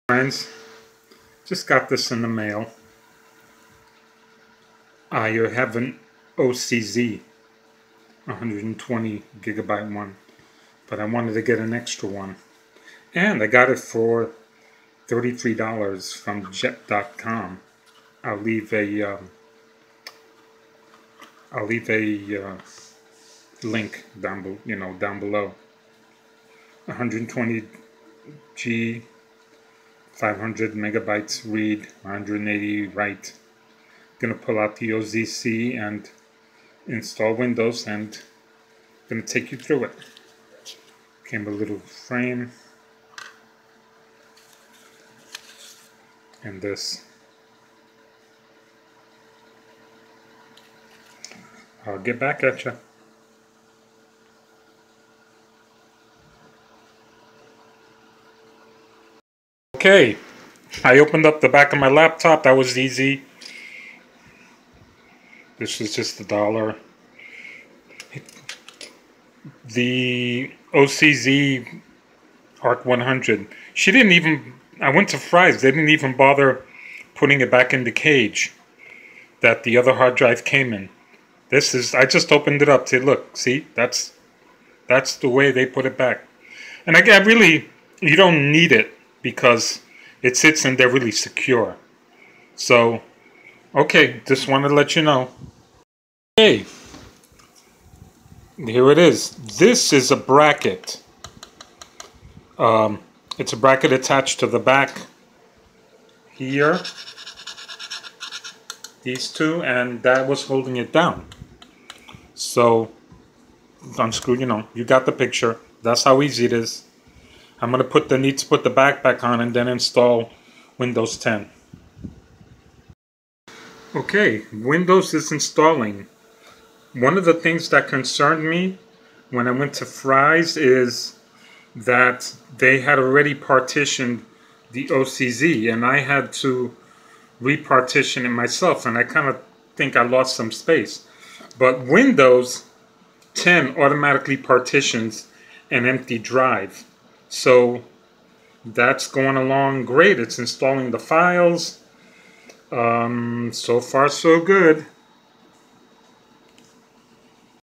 Friends, just got this in the mail. I have an OCZ 120 gigabyte one, but I wanted to get an extra one, and I got it for $33 from jet.com. I'll leave a link down below. 120 G, 500 megabytes read, 180 write. Gonna pull out the OZC and install Windows, and gonna take you through it. Came with a little frame and this. I'll get back at you. Okay, I opened up the back of my laptop. That was easy. This is just $1. The OCZ Arc 100. She didn't even, I went to Fry's, they didn't even bother putting it back in the cage that the other hard drive came in. This is, I just opened it up to look, see, that's the way they put it back. And again, really, you don't need it because it sits in there really secure. So, okay, just wanted to let you know. Okay, here it is. This is a bracket. It's a bracket attached to the back here. These two, and that was holding it down. So, unscrew, you got the picture. That's how easy it is. I'm going to need to put the back on and then install Windows 10. Okay, Windows is installing. One of the things that concerned me when I went to Fry's is that they had already partitioned the OCZ, and I had to repartition it myself, and I kind of think I lost some space. But Windows 10 automatically partitions an empty drive. So that's going along great. It's installing the files. So far so good.